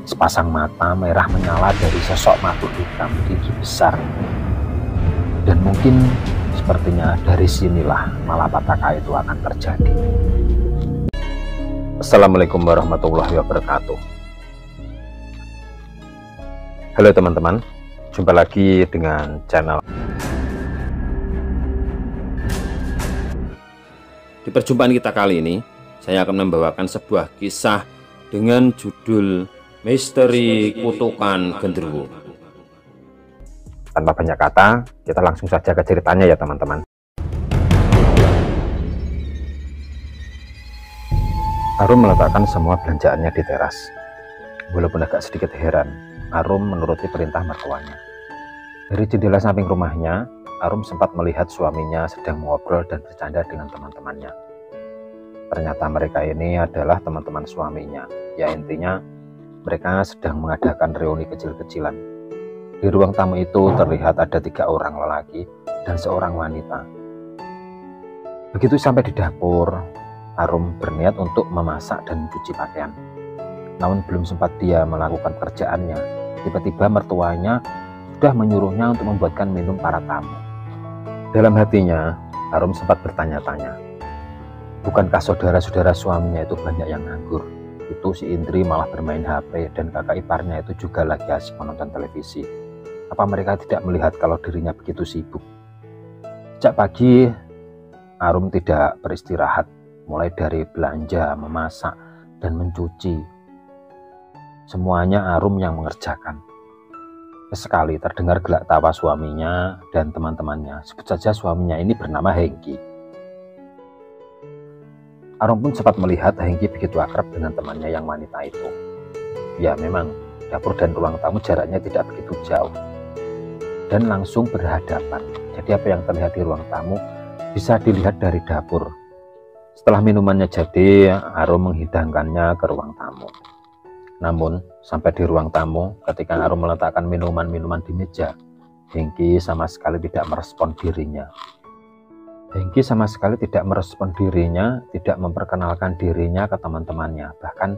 Sepasang mata merah menyala dari sosok makhluk hitam gigi besar. Dan mungkin sepertinya dari sinilah malapetaka itu akan terjadi. Assalamualaikum warahmatullahi wabarakatuh. Halo teman-teman, jumpa lagi dengan channel. Di perjumpaan kita kali ini, saya akan membawakan sebuah kisah dengan judul Misteri Kutukan Genderuwo. Tanpa banyak kata, kita langsung saja ke ceritanya ya teman-teman. Arum meletakkan semua belanjaannya di teras. Walaupun agak sedikit heran, Arum menuruti perintah mertuanya. Dari jendela samping rumahnya, Arum sempat melihat suaminya sedang mengobrol dan bercanda dengan teman-temannya. Ternyata mereka ini adalah teman-teman suaminya. Ya intinya, mereka sedang mengadakan reuni kecil-kecilan. Di ruang tamu itu terlihat ada 3 orang lelaki dan seorang wanita. Begitu sampai di dapur, Arum berniat untuk memasak dan mencuci pakaian. Namun belum sempat dia melakukan pekerjaannya, tiba-tiba mertuanya sudah menyuruhnya untuk membuatkan minum para tamu. Dalam hatinya, Arum sempat bertanya-tanya, bukankah saudara-saudara suaminya itu banyak yang nganggur? Itu si Indri malah bermain HP dan kakak iparnya itu juga lagi asik menonton televisi. Apa mereka tidak melihat kalau dirinya begitu sibuk? Sejak pagi, Arum tidak beristirahat, mulai dari belanja, memasak, dan mencuci. Semuanya Arum yang mengerjakan. Sesekali terdengar gelak tawa suaminya dan teman-temannya. Sebut saja suaminya ini bernama Hengki. Arum pun sempat melihat Hengki begitu akrab dengan temannya yang wanita itu. Ya memang, dapur dan ruang tamu jaraknya tidak begitu jauh dan langsung berhadapan. Jadi apa yang terlihat di ruang tamu bisa dilihat dari dapur. Setelah minumannya jadi, Arum menghidangkannya ke ruang tamu. Namun sampai di ruang tamu, ketika Arum meletakkan minuman-minuman di meja, Hengki sama sekali tidak merespon dirinya. Hengki sama sekali tidak merespon dirinya, tidak memperkenalkan dirinya ke teman-temannya. Bahkan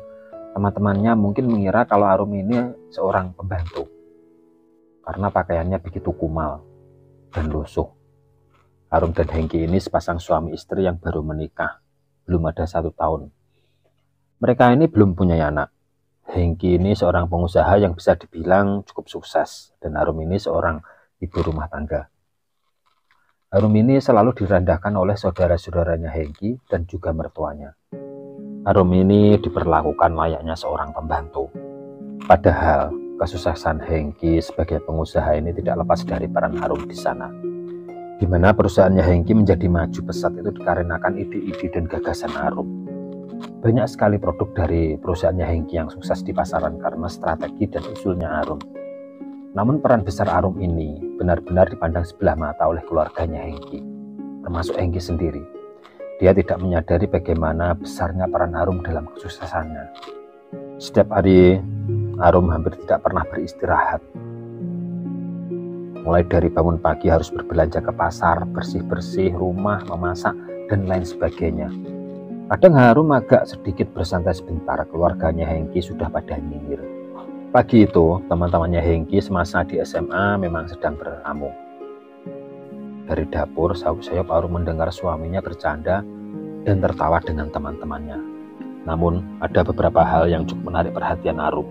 teman-temannya mungkin mengira kalau Arum ini seorang pembantu, karena pakaiannya begitu kumal dan lusuh. Arum dan Hengki ini sepasang suami istri yang baru menikah, belum ada 1 tahun. Mereka ini belum punya anak. Hengki ini seorang pengusaha yang bisa dibilang cukup sukses, dan Arum ini seorang ibu rumah tangga. Arum ini selalu direndahkan oleh saudara-saudaranya Hengki dan juga mertuanya. Arum ini diperlakukan layaknya seorang pembantu. Padahal kesuksesan Hengki sebagai pengusaha ini tidak lepas dari peran Arum di sana. Di mana perusahaannya Hengki menjadi maju pesat itu dikarenakan ide-ide dan gagasan Arum. Banyak sekali produk dari perusahaannya Hengki yang sukses di pasaran karena strategi dan usulnya Arum. Namun peran besar Arum ini benar-benar dipandang sebelah mata oleh keluarganya Hengki, termasuk Hengki sendiri. Dia tidak menyadari bagaimana besarnya peran Arum dalam kesuksesannya. Setiap hari Arum hampir tidak pernah beristirahat. Mulai dari bangun pagi harus berbelanja ke pasar, bersih-bersih rumah, memasak, dan lain sebagainya. Kadang Arum agak sedikit bersantai sebentar, keluarganya Hengki sudah pada nyinyir. Pagi itu, teman-temannya Hengki semasa di SMA memang sedang beramu. Dari dapur, sayup-sayup Arum mendengar suaminya bercanda dan tertawa dengan teman-temannya. Namun, ada beberapa hal yang cukup menarik perhatian Arum.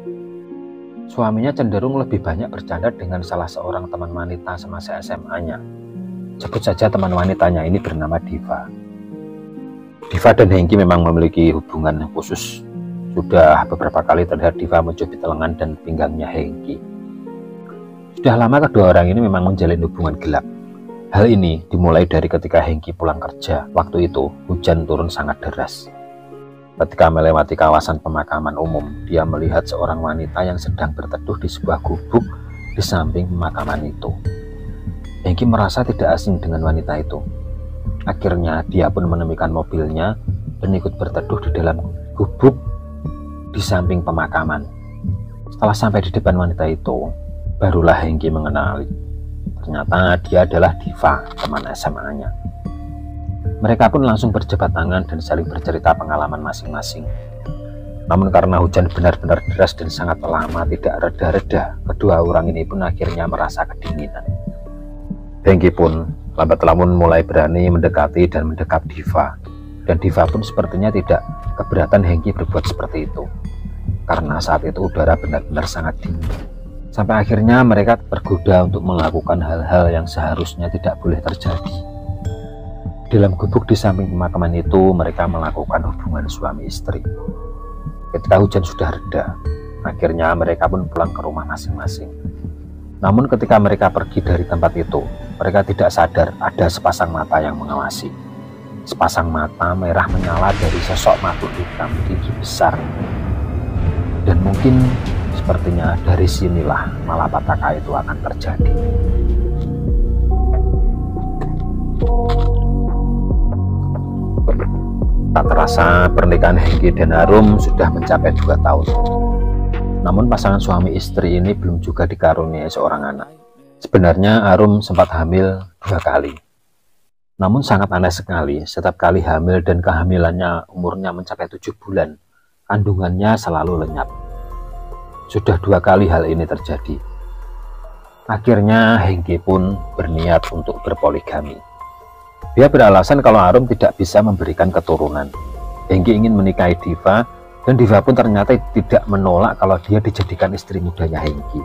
Suaminya cenderung lebih banyak bercanda dengan salah seorang teman wanita semasa SMA-nya. Sebut saja teman wanitanya ini bernama Diva. Diva dan Hengki memang memiliki hubungan khusus. Sudah beberapa kali terlihat Diva mencubit lengan dan pinggangnya Hengki. Sudah lama kedua orang ini memang menjalin hubungan gelap. Hal ini dimulai dari ketika Hengki pulang kerja. Waktu itu hujan turun sangat deras. Ketika melewati kawasan pemakaman umum, dia melihat seorang wanita yang sedang berteduh di sebuah gubuk di samping pemakaman itu. Hengki merasa tidak asing dengan wanita itu. Akhirnya dia pun menemukan mobilnya dan ikut berteduh di dalam gubuk di samping pemakaman. Setelah sampai di depan wanita itu, barulah Hengki mengenali. Ternyata dia adalah Diva, teman SMA-nya. Mereka pun langsung berjabat tangan dan saling bercerita pengalaman masing-masing. Namun karena hujan benar-benar deras dan sangat lama tidak reda-reda, kedua orang ini pun akhirnya merasa kedinginan. Hengki pun lambat laun mulai berani mendekati dan mendekap Diva. Dan Diva pun sepertinya tidak keberatan Hengki berbuat seperti itu, karena saat itu udara benar-benar sangat dingin. Sampai akhirnya mereka tergoda untuk melakukan hal-hal yang seharusnya tidak boleh terjadi. Dalam gubuk di samping pemakaman itu, mereka melakukan hubungan suami istri. Ketika hujan sudah reda, akhirnya mereka pun pulang ke rumah masing-masing. Namun ketika mereka pergi dari tempat itu, mereka tidak sadar ada sepasang mata yang mengawasi. Sepasang mata merah menyala dari sosok makhluk hitam tinggi besar. Dan mungkin sepertinya dari sinilah malapetaka itu akan terjadi. Tak terasa pernikahan Hengki dan Arum sudah mencapai 2 tahun. Namun pasangan suami istri ini belum juga dikaruniai seorang anak. Sebenarnya Arum sempat hamil 2 kali. Namun sangat aneh sekali, setiap kali hamil dan kehamilannya umurnya mencapai 7 bulan, kandungannya selalu lenyap. Sudah 2 kali hal ini terjadi. Akhirnya Hengki pun berniat untuk berpoligami. Dia beralasan kalau Arum tidak bisa memberikan keturunan. Hengki ingin menikahi Diva, dan Diva pun ternyata tidak menolak kalau dia dijadikan istri mudanya Hengki.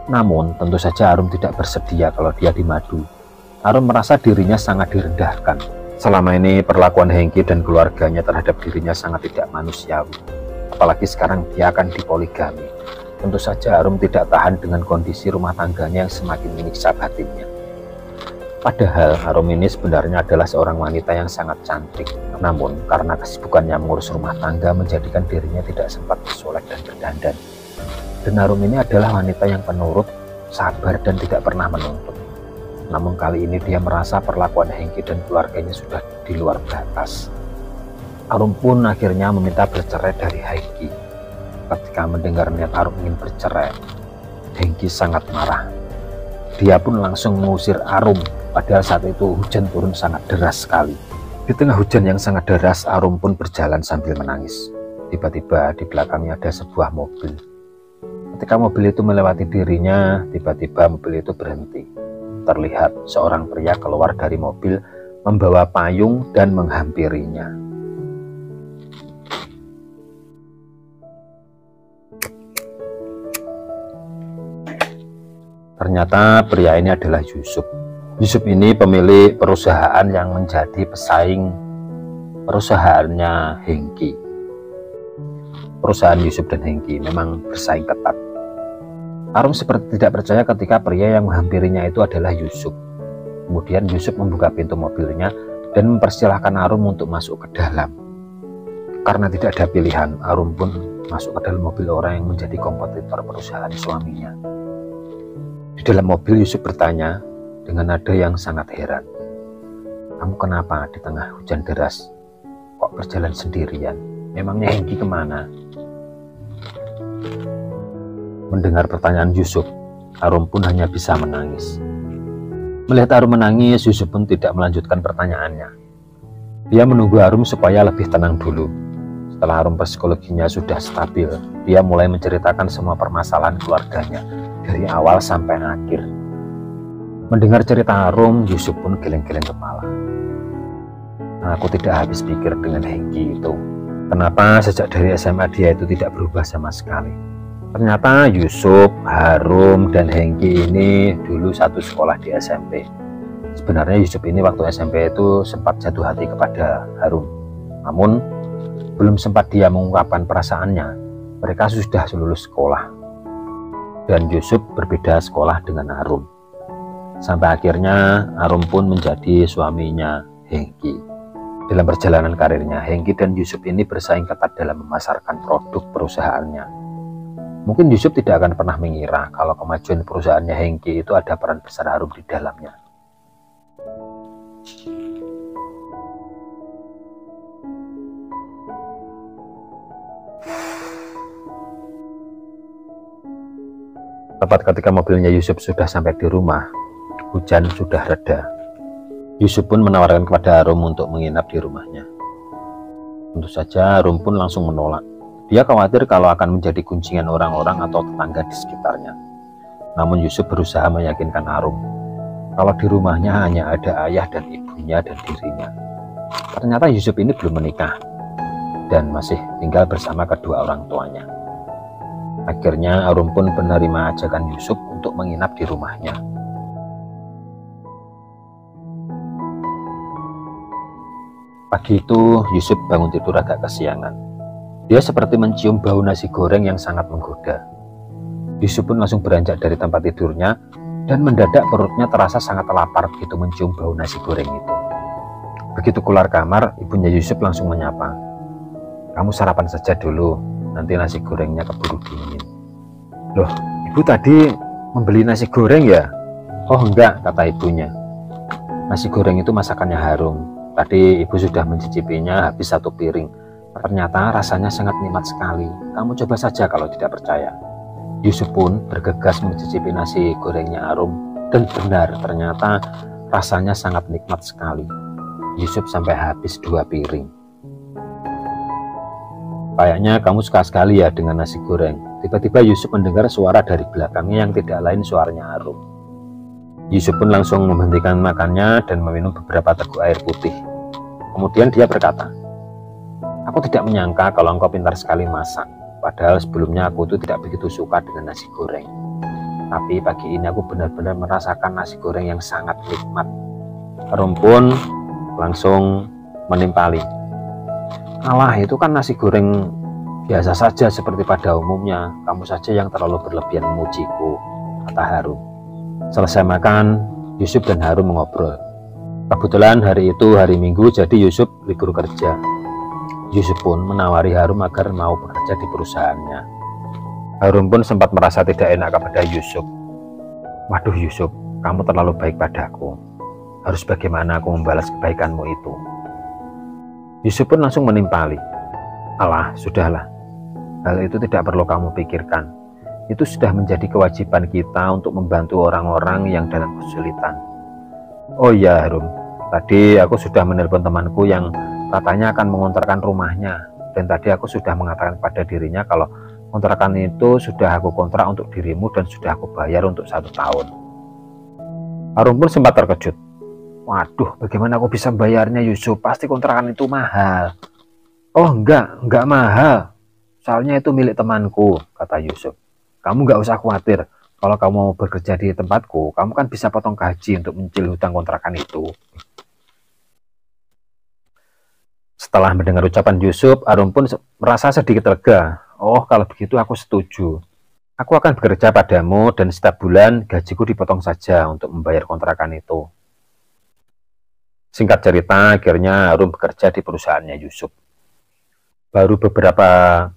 Namun tentu saja Arum tidak bersedia kalau dia dimadu. Arum merasa dirinya sangat direndahkan. Selama ini perlakuan Hengki dan keluarganya terhadap dirinya sangat tidak manusiawi. Apalagi sekarang dia akan dipoligami. Tentu saja Arum tidak tahan dengan kondisi rumah tangganya yang semakin menyiksa batinnya. Padahal Arum ini sebenarnya adalah seorang wanita yang sangat cantik. Namun karena kesibukannya mengurus rumah tangga menjadikan dirinya tidak sempat bersolek dan berdandan. Dan Arum ini adalah wanita yang penurut, sabar dan tidak pernah menuntut. Namun kali ini dia merasa perlakuan Hengki dan keluarganya sudah di luar batas. Arum pun akhirnya meminta bercerai dari Hengki. Ketika mendengar niat Arum ingin bercerai, Hengki sangat marah. Dia pun langsung mengusir Arum, padahal saat itu hujan turun sangat deras sekali. Di tengah hujan yang sangat deras, Arum pun berjalan sambil menangis. Tiba-tiba di belakangnya ada sebuah mobil. Ketika mobil itu melewati dirinya, tiba-tiba mobil itu berhenti. Terlihat seorang pria keluar dari mobil membawa payung dan menghampirinya. Ternyata pria ini adalah Yusuf. Yusuf ini pemilik perusahaan yang menjadi pesaing perusahaannya Hengki. Perusahaan Yusuf dan Hengki memang bersaing ketat. Arum seperti tidak percaya ketika pria yang menghampirinya itu adalah Yusuf. Kemudian Yusuf membuka pintu mobilnya dan mempersilahkan Arum untuk masuk ke dalam. Karena tidak ada pilihan, Arum pun masuk ke dalam mobil orang yang menjadi kompetitor perusahaan suaminya. Di dalam mobil Yusuf bertanya dengan nada yang sangat heran, "Kamu kenapa di tengah hujan deras? Kok berjalan sendirian? Memangnya Hengki kemana?" Mendengar pertanyaan Yusuf, Arum pun hanya bisa menangis. Melihat Arum menangis, Yusuf pun tidak melanjutkan pertanyaannya. Dia menunggu Arum supaya lebih tenang dulu. Setelah Arum psikologinya sudah stabil, dia mulai menceritakan semua permasalahan keluarganya dari awal sampai akhir. Mendengar cerita Arum, Yusuf pun geleng-geleng kepala. Aku tidak habis pikir dengan Hengki itu. Kenapa sejak dari SMA dia itu tidak berubah sama sekali? Ternyata Yusuf, Arum, dan Hengki ini dulu satu sekolah di SMP. Sebenarnya Yusuf ini waktu SMP itu sempat jatuh hati kepada Arum. Namun belum sempat dia mengungkapkan perasaannya, mereka sudah lulus sekolah. Dan Yusuf berbeda sekolah dengan Arum. Sampai akhirnya Arum pun menjadi suaminya Hengki. Dalam perjalanan karirnya, Hengki dan Yusuf ini bersaing ketat dalam memasarkan produk perusahaannya. Mungkin Yusuf tidak akan pernah mengira kalau kemajuan perusahaannya Hengki itu ada peran besar Arum di dalamnya. Tepat ketika mobilnya Yusuf sudah sampai di rumah, hujan sudah reda. Yusuf pun menawarkan kepada Arum untuk menginap di rumahnya. Tentu saja Arum pun langsung menolak. Dia khawatir kalau akan menjadi gunjingan orang-orang atau tetangga di sekitarnya. Namun Yusuf berusaha meyakinkan Arum kalau di rumahnya hanya ada ayah dan ibunya dan dirinya. Ternyata Yusuf ini belum menikah dan masih tinggal bersama kedua orang tuanya. Akhirnya Arum pun menerima ajakan Yusuf untuk menginap di rumahnya. Pagi itu Yusuf bangun tidur agak kesiangan. Dia seperti mencium bau nasi goreng yang sangat menggoda. Yusuf pun langsung beranjak dari tempat tidurnya dan mendadak perutnya terasa sangat lapar begitu mencium bau nasi goreng itu. Begitu keluar kamar, ibunya Yusuf langsung menyapa. "Kamu sarapan saja dulu, nanti nasi gorengnya keburu dingin." "Loh, ibu tadi membeli nasi goreng ya?" "Oh enggak," kata ibunya. "Nasi goreng itu masakannya Harum. Tadi ibu sudah mencicipinya habis 1 piring. Ternyata rasanya sangat nikmat sekali. Kamu coba saja kalau tidak percaya." Yusuf pun bergegas mencicipi nasi gorengnya Arum. Dan benar, ternyata rasanya sangat nikmat sekali. Yusuf sampai habis 2 piring. "Kayaknya kamu suka sekali ya dengan nasi goreng." Tiba-tiba Yusuf mendengar suara dari belakangnya yang tidak lain suaranya Arum. Yusuf pun langsung menghentikan makannya dan meminum beberapa teguk air putih. Kemudian dia berkata, "Aku tidak menyangka kalau engkau pintar sekali masak. Padahal sebelumnya aku itu tidak begitu suka dengan nasi goreng. Tapi pagi ini aku benar-benar merasakan nasi goreng yang sangat nikmat." Arum pun langsung menimpali, "Alah, itu kan nasi goreng biasa saja seperti pada umumnya. Kamu saja yang terlalu berlebihan memujiku," kata Harum. Selesai makan, Yusuf dan Harum mengobrol. Kebetulan hari itu hari Minggu, jadi Yusuf libur kerja. Yusuf pun menawari Harum agar mau bekerja di perusahaannya. Harum pun sempat merasa tidak enak kepada Yusuf. "Waduh Yusuf, kamu terlalu baik padaku. Harus bagaimana aku membalas kebaikanmu itu?" Yusuf pun langsung menimpali, "Alah, sudahlah. Hal itu tidak perlu kamu pikirkan. Itu sudah menjadi kewajiban kita untuk membantu orang-orang yang dalam kesulitan. Oh iya Harum, tadi aku sudah menelpon temanku yang katanya akan mengontrakkan rumahnya. Dan tadi aku sudah mengatakan pada dirinya kalau kontrakan itu sudah aku kontrak untuk dirimu dan sudah aku bayar untuk 1 tahun. Harum pun sempat terkejut. "Waduh, bagaimana aku bisa membayarnya Yusuf? Pasti kontrakan itu mahal." "Oh enggak mahal. Soalnya itu milik temanku," kata Yusuf. "Kamu nggak usah khawatir. Kalau kamu mau bekerja di tempatku, kamu kan bisa potong gaji untuk mencicil hutang kontrakan itu." Setelah mendengar ucapan Yusuf, Arum pun merasa sedikit lega. "Oh, kalau begitu aku setuju. Aku akan bekerja padamu dan setiap bulan gajiku dipotong saja untuk membayar kontrakan itu." Singkat cerita, akhirnya Arum bekerja di perusahaannya Yusuf. Baru beberapa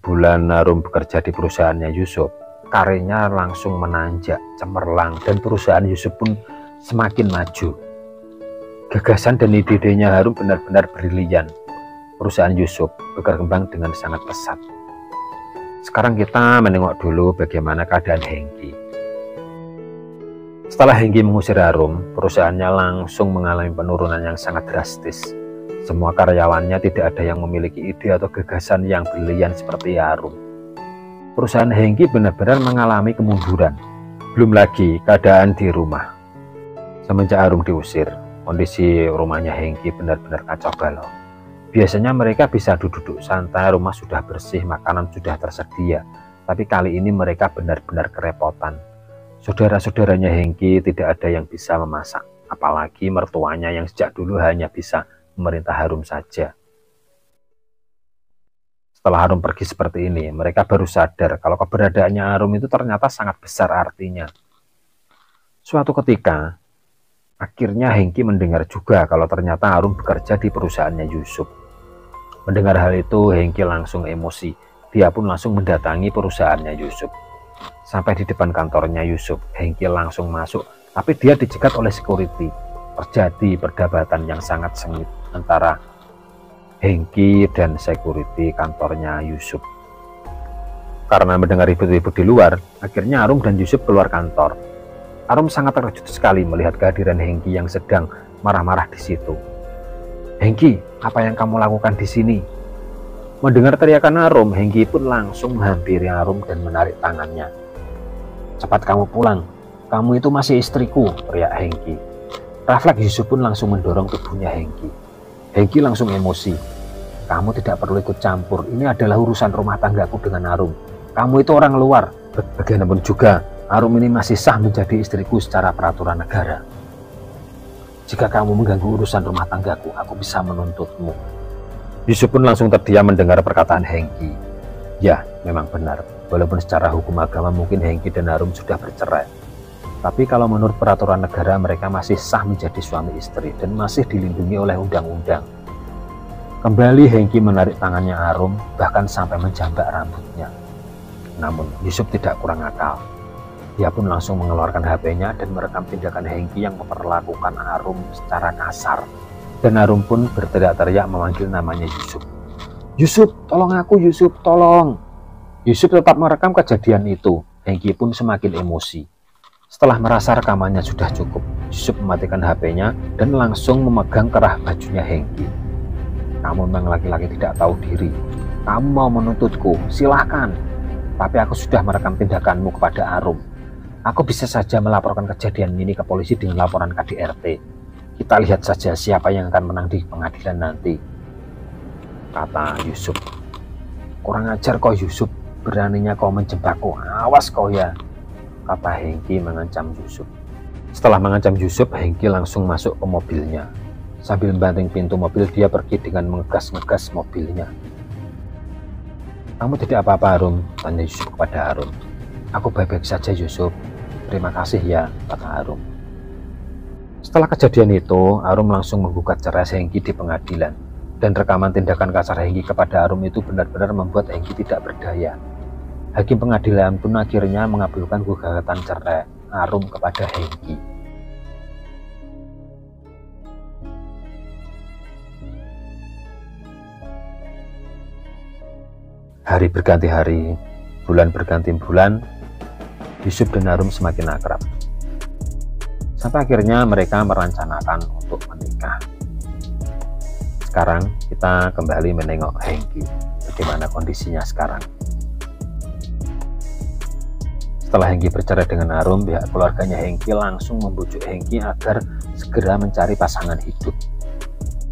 bulan Arum bekerja di perusahaannya Yusuf, karirnya langsung menanjak, cemerlang, dan perusahaan Yusuf pun semakin maju. Gagasan dan ide-idenya Harum benar-benar brilian. Perusahaan Yusuf berkembang dengan sangat pesat. Sekarang kita menengok dulu bagaimana keadaan Hengki. Setelah Hengki mengusir Harum, perusahaannya langsung mengalami penurunan yang sangat drastis. Semua karyawannya tidak ada yang memiliki ide atau gagasan yang brilian seperti Harum. Perusahaan Hengki benar-benar mengalami kemunduran. Belum lagi keadaan di rumah. Semenjak Harum diusir, kondisi rumahnya Hengki benar-benar kacau balau. Biasanya mereka bisa duduk santai, rumah sudah bersih, makanan sudah tersedia. Tapi kali ini mereka benar-benar kerepotan. Saudara-saudaranya Hengki tidak ada yang bisa memasak. Apalagi mertuanya yang sejak dulu hanya bisa memerintah Harum saja. Setelah Harum pergi seperti ini, mereka baru sadar kalau keberadaannya Harum itu ternyata sangat besar artinya. Suatu ketika, akhirnya Hengki mendengar juga kalau ternyata Harum bekerja di perusahaannya Yusuf. Mendengar hal itu, Hengki langsung emosi. Dia pun langsung mendatangi perusahaannya Yusuf. Sampai di depan kantornya Yusuf, Hengki langsung masuk, tapi dia dicegat oleh security. Terjadi perdebatan yang sangat sengit antara Hengki dan security kantornya Yusuf. Karena mendengar ribut-ribut di luar, akhirnya Harum dan Yusuf keluar kantor. Harum sangat terkejut sekali melihat kehadiran Hengki yang sedang marah-marah di situ. "Hengki, apa yang kamu lakukan di sini?" Mendengar teriakan Arum, Hengki pun langsung menghampiri Arum dan menarik tangannya. "Cepat kamu pulang, kamu itu masih istriku," teriak Hengki. Refleks Yusuf pun langsung mendorong tubuhnya Hengki. Hengki langsung emosi. "Kamu tidak perlu ikut campur, ini adalah urusan rumah tanggaku dengan Arum. Kamu itu orang luar. Bagaimanapun juga, Arum ini masih sah menjadi istriku secara peraturan negara. Jika kamu mengganggu urusan rumah tanggaku, aku bisa menuntutmu." Yusuf pun langsung terdiam mendengar perkataan Hengki. Ya, memang benar. Walaupun secara hukum agama mungkin Hengki dan Arum sudah bercerai. Tapi kalau menurut peraturan negara mereka masih sah menjadi suami istri dan masih dilindungi oleh undang-undang. Kembali Hengki menarik tangannya Arum, bahkan sampai menjambak rambutnya. Namun Yusuf tidak kurang akal. Dia pun langsung mengeluarkan HP-nya dan merekam tindakan Hengki yang memperlakukan Arum secara kasar. Dan Arum pun berteriak-teriak memanggil namanya Yusuf. "Yusuf, tolong aku, Yusuf, tolong." Yusuf tetap merekam kejadian itu. Hengki pun semakin emosi. Setelah merasa rekamannya sudah cukup, Yusuf mematikan HP-nya dan langsung memegang kerah bajunya Hengki. "Kamu memang laki-laki tidak tahu diri. Kamu mau menuntutku, silahkan. Tapi aku sudah merekam tindakanmu kepada Arum. Aku bisa saja melaporkan kejadian ini ke polisi dengan laporan KDRT. Kita lihat saja siapa yang akan menang di pengadilan nanti," kata Yusuf. "Kurang ajar kau Yusuf, beraninya kau menjebakku, awas kau ya," kata Hengki mengancam Yusuf. Setelah mengancam Yusuf, Hengki langsung masuk ke mobilnya. Sambil membanting pintu mobil, dia pergi dengan ngegas-ngegas mobilnya. "Kamu tidak apa-apa Arum?" tanya Yusuf kepada Arum. "Aku baik-baik saja Yusuf, terima kasih ya," kata Arum. Setelah kejadian itu, Arum langsung menggugat cerai Hengki di pengadilan. Dan rekaman tindakan kasar Hengki kepada Arum itu benar-benar membuat Hengki tidak berdaya. Hakim pengadilan pun akhirnya mengabulkan gugatan cerai Arum kepada Hengki. Hari berganti hari, bulan berganti bulan, Yusuf dan Arum semakin akrab. Sampai akhirnya mereka merencanakan untuk menikah. Sekarang kita kembali menengok Hengki. Bagaimana kondisinya sekarang? Setelah Hengki bercerai dengan Arum, pihak keluarganya Hengki langsung membujuk Hengki agar segera mencari pasangan hidup.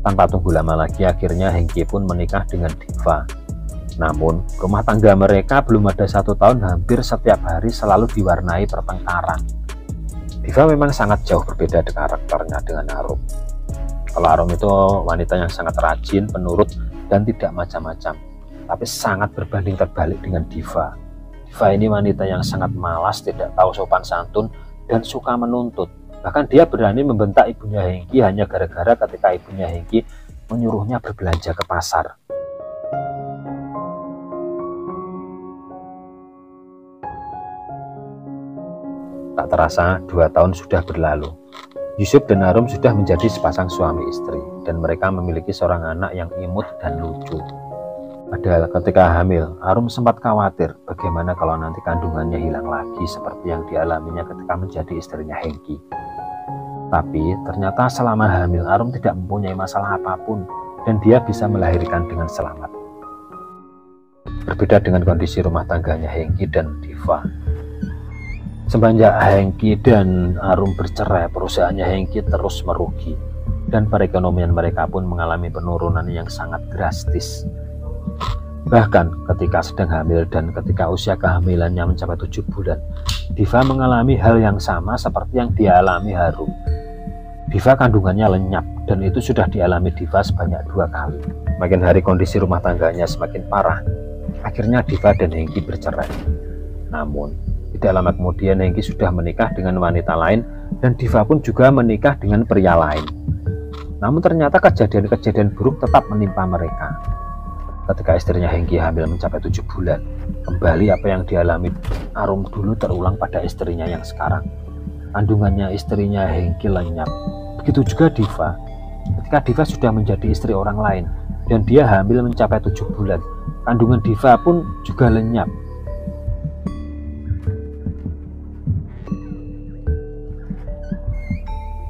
Tanpa tunggu lama lagi, akhirnya Hengki pun menikah dengan Diva. Namun, rumah tangga mereka belum ada 1 tahun, hampir setiap hari selalu diwarnai pertengkaran. Diva memang sangat jauh berbeda dengan karakternya dengan Arum. Kalau Arum itu wanita yang sangat rajin, penurut, dan tidak macam-macam. Tapi sangat berbanding terbalik dengan Diva. Diva ini wanita yang sangat malas, tidak tahu sopan santun, dan suka menuntut. Bahkan dia berani membentak ibunya Hengki hanya gara-gara ketika ibunya Hengki menyuruhnya berbelanja ke pasar. Tak terasa 2 tahun sudah berlalu. Yusuf dan Arum sudah menjadi sepasang suami istri dan mereka memiliki seorang anak yang imut dan lucu. Padahal ketika hamil, Arum sempat khawatir bagaimana kalau nanti kandungannya hilang lagi seperti yang dialaminya ketika menjadi istrinya Hengki. Tapi ternyata selama hamil Arum tidak mempunyai masalah apapun dan dia bisa melahirkan dengan selamat. Berbeda dengan kondisi rumah tangganya Hengki dan Diva. Semenjak Hengki dan Arum bercerai, perusahaannya Hengki terus merugi dan perekonomian mereka pun mengalami penurunan yang sangat drastis. Bahkan ketika sedang hamil dan ketika usia kehamilannya mencapai 7 bulan, Diva mengalami hal yang sama seperti yang dialami Arum. Diva kandungannya lenyap dan itu sudah dialami Diva sebanyak 2 kali. Makin hari kondisi rumah tangganya semakin parah. Akhirnya Diva dan Hengki bercerai. Namun tidak lama kemudian Hengki sudah menikah dengan wanita lain dan Diva pun juga menikah dengan pria lain. Namun ternyata kejadian-kejadian buruk tetap menimpa mereka. Ketika istrinya Hengki hamil mencapai 7 bulan, kembali apa yang dialami Arum dulu terulang pada istrinya yang sekarang. Kandungannya istrinya Hengki lenyap. Begitu juga Diva. Ketika Diva sudah menjadi istri orang lain dan dia hamil mencapai 7 bulan, kandungan Diva pun juga lenyap.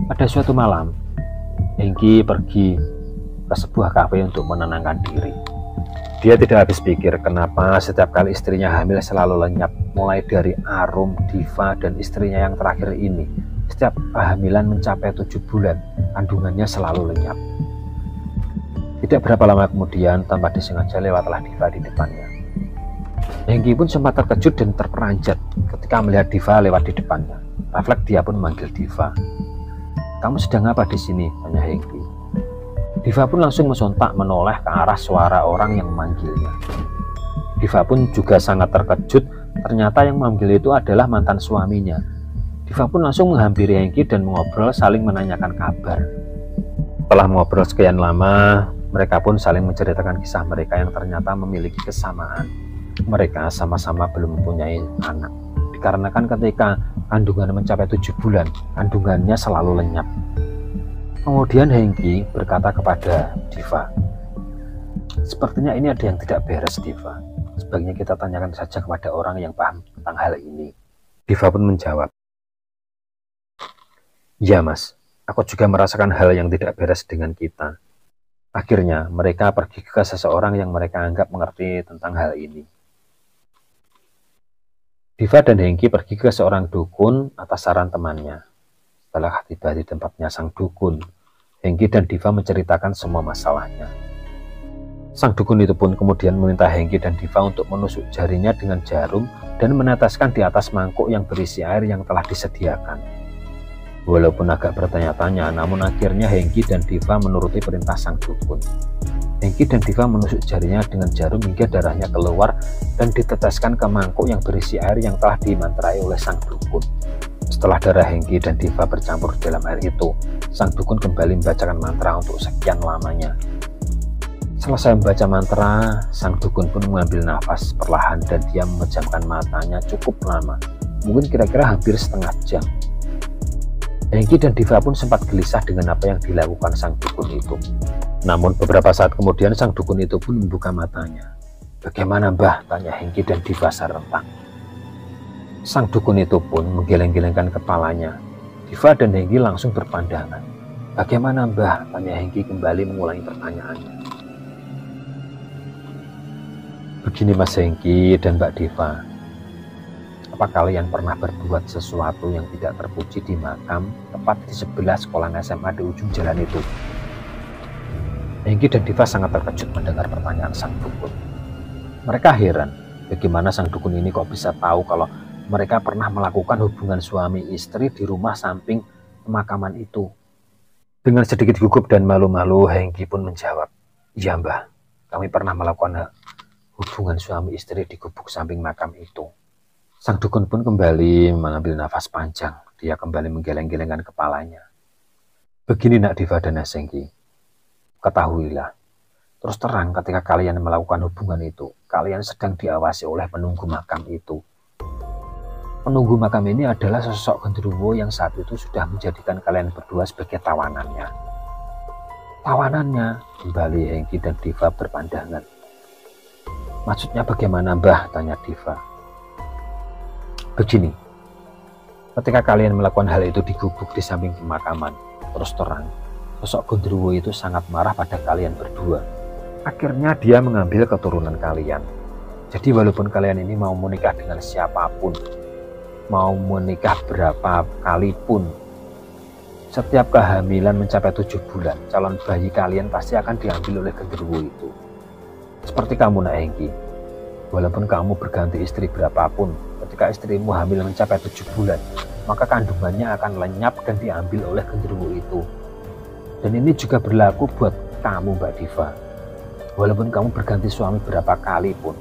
Pada suatu malam, Hengki pergi ke sebuah kafe untuk menenangkan diri. Dia tidak habis pikir kenapa setiap kali istrinya hamil selalu lenyap, mulai dari Arum, Diva, dan istrinya yang terakhir ini. Setiap kehamilan mencapai 7 bulan, kandungannya selalu lenyap. Tidak berapa lama kemudian, tanpa disengaja lewatlah Diva di depannya. Hengki pun sempat terkejut dan terperanjat ketika melihat Diva lewat di depannya. Refleks dia pun memanggil Diva. "Kamu sedang apa di sini?" tanya Hengki. Diva pun langsung mensontak menoleh ke arah suara orang yang memanggilnya. Diva pun juga sangat terkejut, ternyata yang memanggil itu adalah mantan suaminya. Diva pun langsung menghampiri Hengki dan mengobrol, saling menanyakan kabar. Setelah mengobrol sekian lama, mereka pun saling menceritakan kisah mereka yang ternyata memiliki kesamaan. Mereka sama-sama belum mempunyai anak, dikarenakan ketika kandungan mencapai 7 bulan, kandungannya selalu lenyap. Kemudian Hengki berkata kepada Diva, "Sepertinya ini ada yang tidak beres, Diva. Sebaiknya kita tanyakan saja kepada orang yang paham tentang hal ini." Diva pun menjawab, "Ya mas, aku juga merasakan hal yang tidak beres dengan kita." Akhirnya mereka pergi ke seseorang yang mereka anggap mengerti tentang hal ini. Diva dan Hengki pergi ke seorang dukun atas saran temannya. Setelah tiba di tempatnya sang dukun, Hengki dan Diva menceritakan semua masalahnya. Sang dukun itu pun kemudian meminta Hengki dan Diva untuk menusuk jarinya dengan jarum dan meneteskan di atas mangkuk yang berisi air yang telah disediakan. Walaupun agak bertanya-tanya, namun akhirnya Hengki dan Diva menuruti perintah sang dukun. Hengki dan Diva menusuk jarinya dengan jarum hingga darahnya keluar dan diteteskan ke mangkuk yang berisi air yang telah dimantrai oleh sang dukun. Setelah darah Hengki dan Diva bercampur dalam air itu, sang dukun kembali membacakan mantra untuk sekian lamanya. Selesai membaca mantra, sang dukun pun mengambil nafas perlahan dan dia memejamkan matanya cukup lama, mungkin kira-kira hampir setengah jam. Hengki dan Diva pun sempat gelisah dengan apa yang dilakukan sang dukun itu. Namun beberapa saat kemudian sang dukun itu pun membuka matanya. "Bagaimana Mbah?" tanya Hengki dan Diva serentak. Sang dukun itu pun menggeleng-gelengkan kepalanya. Diva dan Hengki langsung berpandangan. "Bagaimana Mbah?" tanya Hengki kembali mengulangi pertanyaannya. "Begini Mas Hengki dan Mbak Diva, apa kalian pernah berbuat sesuatu yang tidak terpuji di makam tepat di sebelah sekolah SMA di ujung jalan itu?" Hengki dan Diva sangat terkejut mendengar pertanyaan sang dukun. Mereka heran, bagaimana sang dukun ini kok bisa tahu kalau mereka pernah melakukan hubungan suami istri di rumah samping pemakaman itu. Dengan sedikit gugup dan malu-malu, Hengki pun menjawab, "Ya Mbah, kami pernah melakukan hubungan suami istri di gubuk samping makam itu." Sang dukun pun kembali mengambil nafas panjang. Dia kembali menggeleng-gelengkan kepalanya. "Begini Nak Diva dan Hengki, ketahuilah, terus terang ketika kalian melakukan hubungan itu, kalian sedang diawasi oleh penunggu makam itu. Penunggu makam ini adalah sosok genderuwo yang saat itu sudah menjadikan kalian berdua sebagai tawanannya." "Tawanannya?" kembali Hengki dan Diva berpandangan. "Maksudnya bagaimana Mbah?" tanya Diva. "Begini, ketika kalian melakukan hal itu di gubuk di samping pemakaman, terus terang sosok genderuwo itu sangat marah pada kalian berdua. Akhirnya dia mengambil keturunan kalian. Jadi walaupun kalian ini mau menikah dengan siapapun, mau menikah berapa kali pun, setiap kehamilan mencapai 7 bulan, calon bayi kalian pasti akan diambil oleh genderuwo itu. Seperti kamu Nak Hengki, walaupun kamu berganti istri berapapun, ketika istrimu hamil mencapai 7 bulan, maka kandungannya akan lenyap dan diambil oleh genderuwo itu. Dan ini juga berlaku buat kamu Mbak Diva. Walaupun kamu berganti suami berapa kali pun,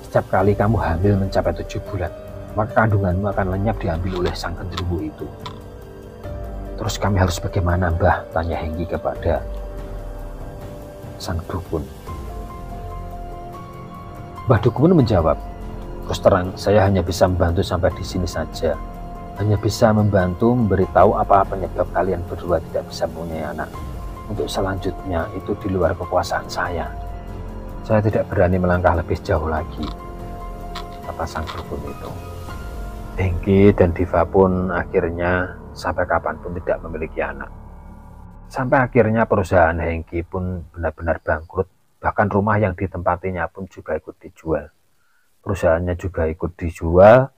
setiap kali kamu hamil mencapai 7 bulan, maka kandunganmu akan lenyap diambil oleh sang genderuwo itu." "Terus kami harus bagaimana Mbah?" tanya Hengki kepada sang dukun. Mbah dukun menjawab, "Terus terang saya hanya bisa membantu sampai di sini saja. Hanya bisa membantu memberitahu apa penyebab kalian berdua tidak bisa mempunyai anak. Untuk selanjutnya itu di luar kekuasaan saya. Saya tidak berani melangkah lebih jauh lagi," kata sang dukun itu. Hengki dan Diva pun akhirnya sampai kapanpun tidak memiliki anak. Sampai akhirnya perusahaan Hengki pun benar-benar bangkrut Bahkan rumah yang ditempatinya pun juga ikut dijual. Perusahaannya juga ikut dijual.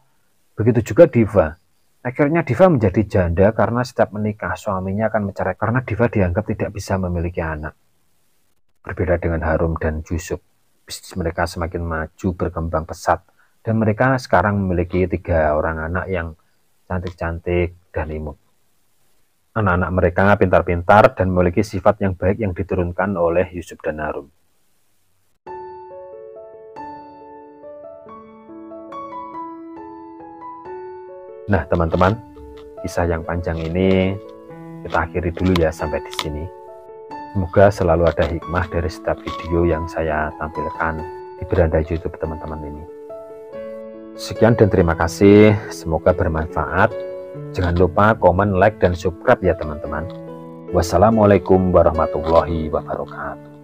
Begitu juga Diva. Akhirnya Diva menjadi janda karena setiap menikah suaminya akan mencerai karena Diva dianggap tidak bisa memiliki anak. Berbeda dengan Harum dan Yusuf, bisnis mereka semakin maju, berkembang pesat, dan mereka sekarang memiliki 3 orang anak yang cantik-cantik dan imut. Anak-anak mereka pintar-pintar dan memiliki sifat yang baik yang diturunkan oleh Yusuf dan Harum. Nah, teman-teman, kisah yang panjang ini kita akhiri dulu ya sampai di sini. Semoga selalu ada hikmah dari setiap video yang saya tampilkan di beranda YouTube teman-teman ini. Sekian dan terima kasih, semoga bermanfaat. Jangan lupa komen, like, dan subscribe ya teman-teman. Wassalamualaikum warahmatullahi wabarakatuh.